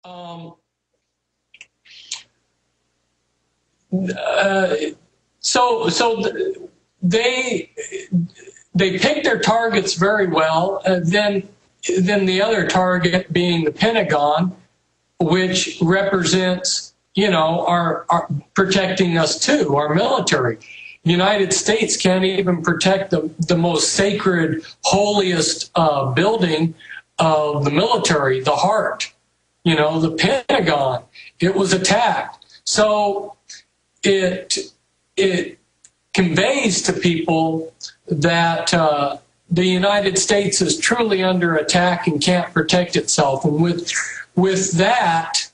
Um, they pick their targets very well. Then the other target being the Pentagon, which represents, our protecting us too, our military. The United States can't even protect the most sacred, holiest building of the military, the heart. The Pentagon. It was attacked. So it conveys to people that the United States is truly under attack and can't protect itself. And with that,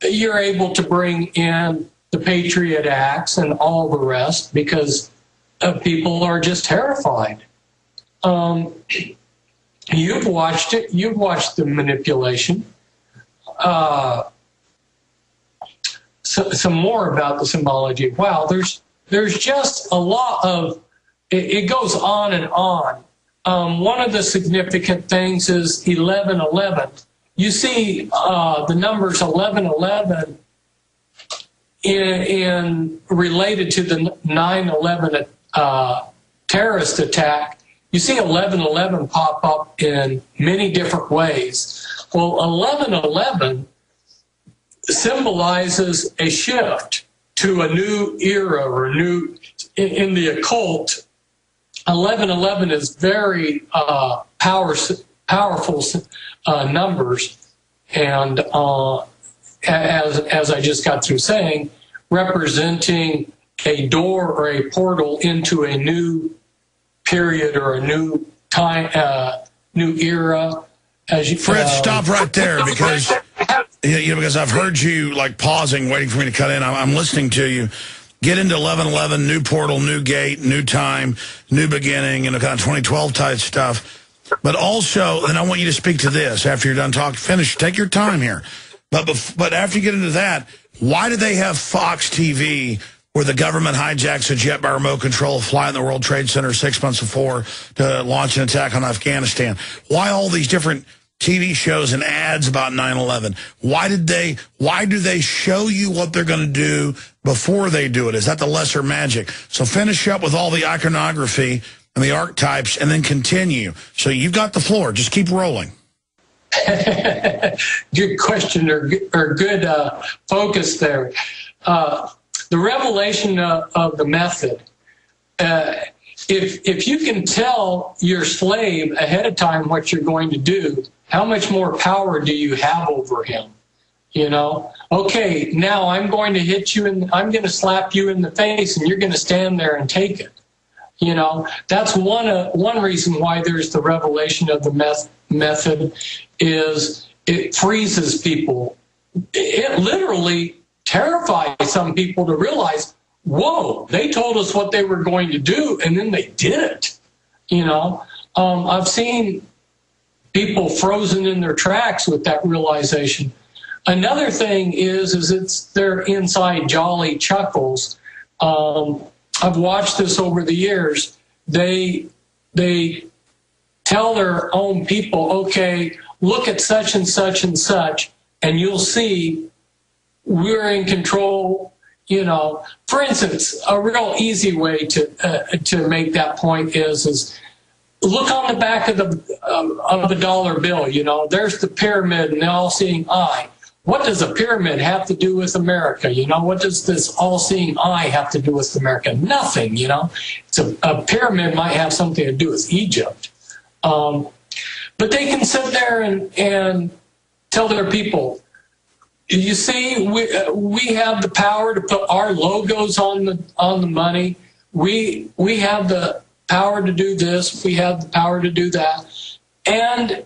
you're able to bring in the Patriot Acts and all the rest because people are just terrified. You've watched it. You've watched the manipulation. Some more about the symbology. Wow, there's just a lot of, it goes on and on. One of the significant things is 11/11. You see the numbers 11/11 in related to the 9/11 terrorist attack. You see 11/11 pop up in many different ways. Well, 11/11 symbolizes a shift to a new era or in the occult. 11/11 is very powerful numbers, and as I just got through saying, representing a door or a portal into a new period or a new time, new era. Fritz, stop right there because because I've heard you like pausing, waiting for me to cut in. I'm listening to you. Get into 11/11, new portal, new gate, new time, new beginning, kind of 2012 type stuff. But also, and I want you to speak to this after you're done talking. Finish. Take your time here. But after you get into that, why do they have Fox TV where the government hijacks a jet by remote control, fly in the World Trade Center 6 months before to launch an attack on Afghanistan? Why all these different TV shows and ads about 9/11? Why do they show you what they're going to do before they do it? Is that the lesser magic? So finish up with all the iconography and the archetypes and then continue. So you've got the floor. Just keep rolling. Good question or good focus there. The revelation of the method. If you can tell your slave ahead of time what you're going to do, how much more power do you have over him? Okay, now I'm going to hit you and I'm going to slap you in the face and you're going to stand there and take it. That's one reason why there's the revelation of the method is it freezes people. It literally terrifies some people to realize, whoa, they told us what they were going to do and then they did it. I've seen people frozen in their tracks with that realization. Another thing is it's their inside jolly chuckles. I've watched this over the years. They tell their own people, okay, look at such and such and such, and you'll see we're in control. For instance, a real easy way to make that point is look on the back of the dollar bill. There's the pyramid and the all-seeing eye. What does a pyramid have to do with America? What does this all-seeing eye have to do with America? Nothing. It's a pyramid might have something to do with Egypt, but they can sit there and tell their people, you see, we have the power to put our logos on the money. We have the power to do this. We have the power to do that. And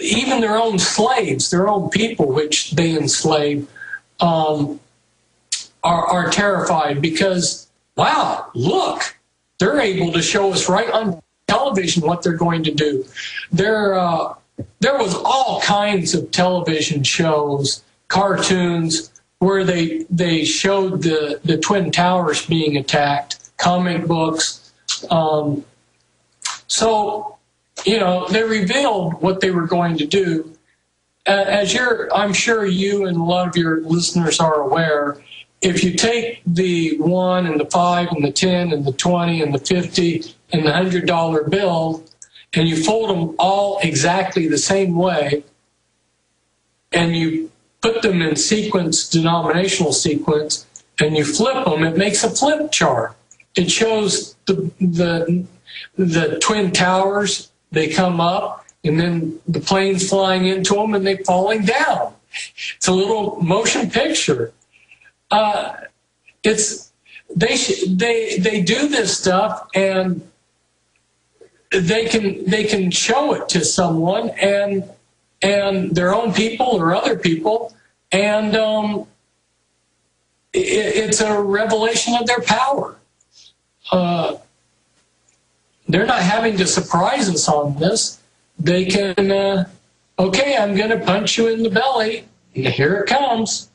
even their own slaves, their own people, which they enslave, are terrified because, wow, look, they're able to show us right on television what they're going to do. There was all kinds of television shows, cartoons, where they showed the Twin Towers being attacked, comic books. So, they revealed what they were going to do. I'm sure you and a lot of your listeners are aware, if you take the 1 and the 5 and the 10 and the 20 and the 50 and the $100 bill, and you fold them all exactly the same way, and you put them in sequence, denominational sequence, and you flip them, it makes a flip chart. It shows the Twin Towers, they come up, and then the planes flying into them, and they falling down. It's a little motion picture. They do this stuff, and they can show it to someone and their own people or other people, and it's a revelation of their power. They're not having to surprise us on this. They can, okay, I'm going to punch you in the belly, and here it comes.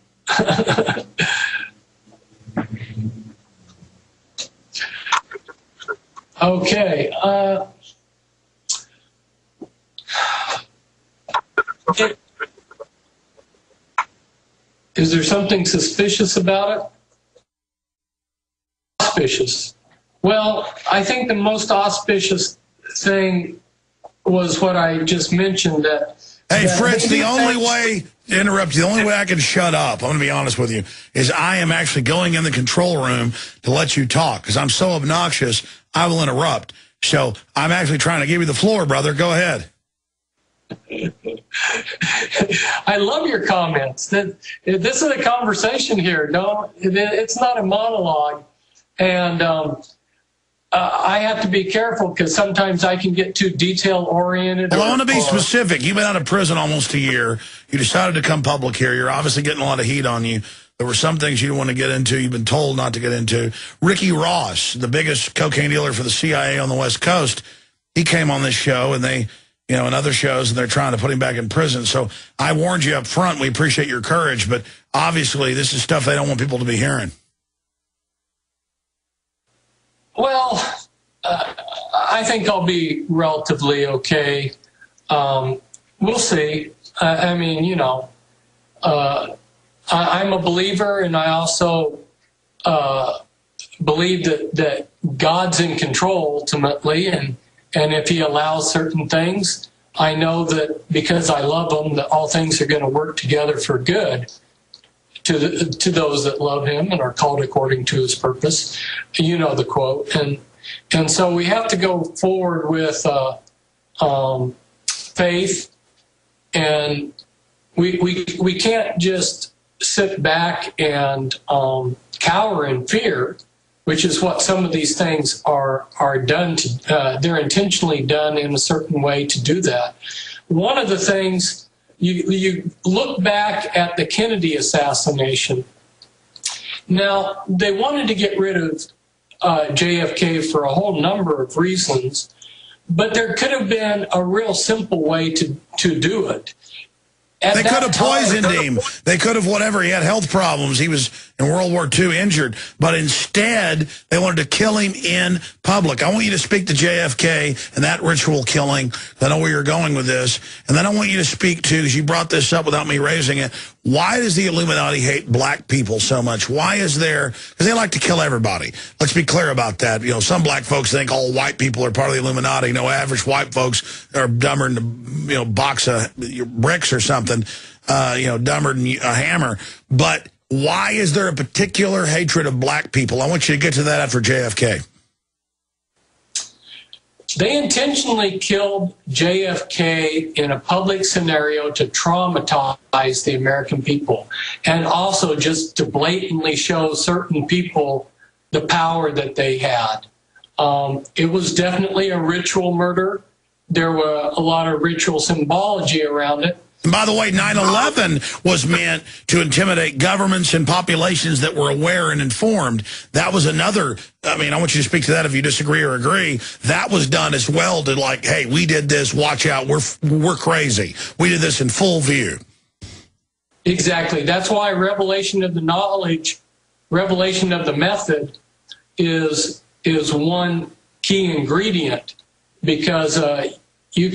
Okay. Is there something suspicious about it? Auspicious. Well, I think the most auspicious thing was what I just mentioned. Hey, Fritz, the only way I can shut up, I'm going to be honest with you, is I am actually going in the control room to let you talk, because I'm so obnoxious, I will interrupt. So I'm actually trying to give you the floor, brother. Go ahead. I love your comments. This is a conversation here. No, it's not a monologue. And I have to be careful, because sometimes I can get too detail-oriented. Well, I want to be specific. You've been out of prison almost a year. You decided to come public here. You're obviously getting a lot of heat on you. There were some things you didn't want to get into. You've been told not to get into. Ricky Ross, the biggest cocaine dealer for the CIA on the West Coast, he came on this show, and they, you know, and other shows, and they're trying to put him back in prison. So I warned you up front. We appreciate your courage, but obviously this is stuff they don't want people to be hearing. Well, I think I'll be relatively okay. We'll see. I mean, you know, I'm a believer, and I also believe that God's in control ultimately, and if he allows certain things, I know that because I love him, that all things are going to work together for good to those that love him and are called according to his purpose. You know the quote. And so we have to go forward with faith, and we can't just sit back and cower in fear, which is what some of these things are done to. They're intentionally done in a certain way to do that. One of the things, you look back at the Kennedy assassination. Now, they wanted to get rid of JFK for a whole number of reasons, but there could have been a real simple way to do it. They could have poisoned him. They could have whatever. He had health problems. He was in World War II injured. But instead, they wanted to kill him in public. I want you to speak to JFK and that ritual killing. I know where you're going with this. And then I want you to speak to, because you brought this up without me raising it, why does the Illuminati hate black people so much? Why is there, because they like to kill everybody. Let's be clear about that. You know, some black folks think all white people are part of the Illuminati. No, average white folks are dumber than, you know, box of bricks or something. You know, dumber than a hammer. But why is there a particular hatred of black people? I want you to get to that after JFK. They intentionally killed JFK in a public scenario to traumatize the American people, and also just to blatantly show certain people the power that they had. It was definitely a ritual murder. There were a lot of ritual symbology around it. And by the way, 9/11 was meant to intimidate governments and populations that were aware and informed. That was another, I mean, I want you to speak to that if you disagree or agree. That was done as well to, like, hey, we did this, watch out, we're crazy. We did this in full view. Exactly. That's why revelation of the knowledge, revelation of the method is one key ingredient, because you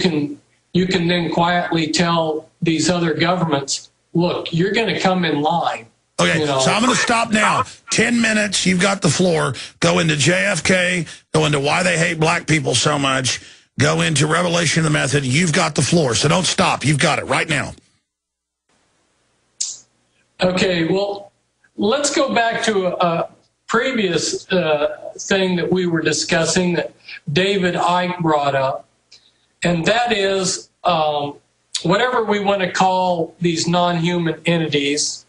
you can then quietly tell these other governments, look, you're going to come in line. Okay, you know? so I'm going to stop now. 10 minutes, you've got the floor. Go into JFK, go into why they hate black people so much, go into Revelation of the Method. You've got the floor, so don't stop. You've got it right now. Okay, well, let's go back to a previous thing that we were discussing that David Icke brought up, and that is whatever we want to call these non-human entities.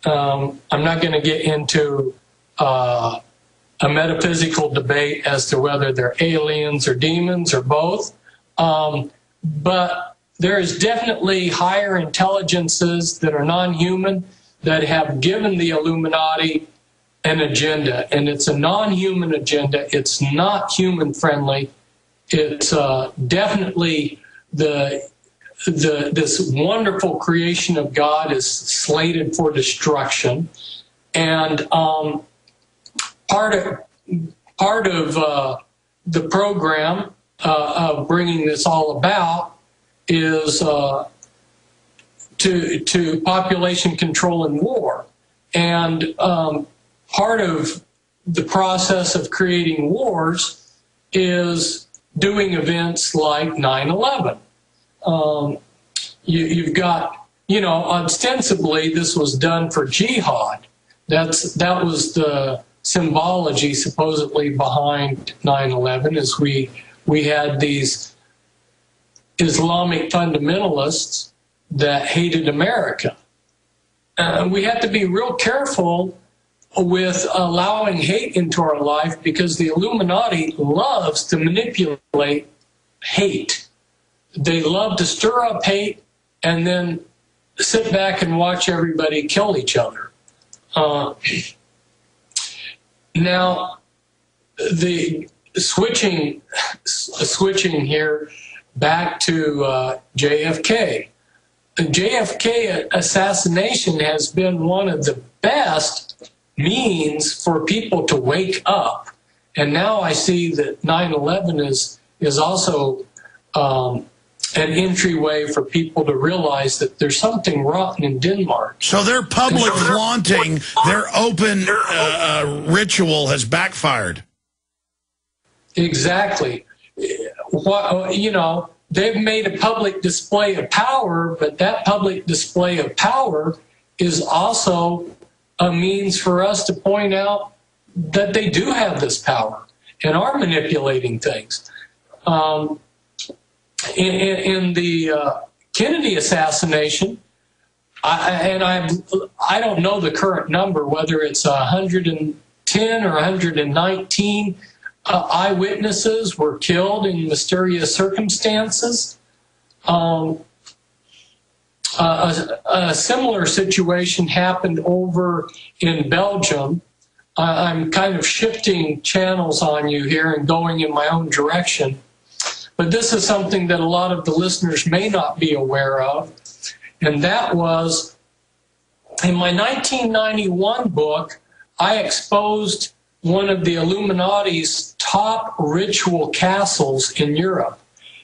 I'm not going to get into a metaphysical debate as to whether they're aliens or demons or both, but there is definitely higher intelligences that are non-human that have given the Illuminati an agenda, and it's a non-human agenda. It's not human-friendly. It's definitely this wonderful creation of God is slated for destruction, and part of the program of bringing this all about is to population control and war, and part of the process of creating wars is doing events like 9/11. You've got, you know, ostensibly this was done for jihad. That was the symbology supposedly behind 9/11, is we had these Islamic fundamentalists that hated America. We have to be real careful with allowing hate into our life, because the Illuminati loves to manipulate hate. They love to stir up hate and then sit back and watch everybody kill each other. Now, the switching here back to JFK. The JFK assassination has been one of the best means for people to wake up. And now I see that 9/11 is also an entryway for people to realize that there's something rotten in Denmark. So their public flaunting, their open ritual has backfired. Exactly. You know, they've made a public display of power, but that public display of power is also a means for us to point out that they do have this power and are manipulating things. In the Kennedy assassination, I don't know the current number, whether it's 110 or 119 eyewitnesses were killed in mysterious circumstances. A similar situation happened over in Belgium. I'm kind of shifting channels on you here and going in my own direction. But this is something that a lot of the listeners may not be aware of. And that was, in my 1991 book, I exposed one of the Illuminati's top ritual castles in Europe.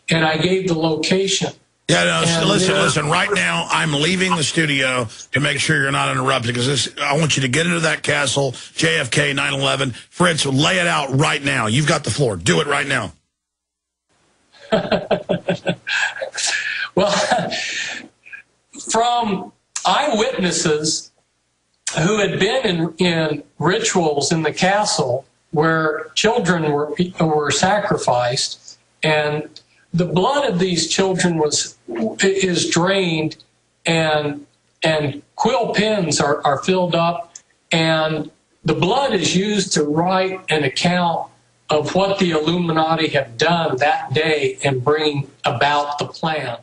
And I gave the location. Yeah, no, so listen, right now I'm leaving the studio to make sure you're not interrupted, because I want you to get into that castle, JFK, 9/11. Fritz, lay it out right now. You've got the floor. Do it right now. Well, from eyewitnesses who had been in rituals in the castle where children were sacrificed, and the blood of these children is drained, and quill pens are filled up, and the blood is used to write an account of what the Illuminati have done that day in bringing about the plan.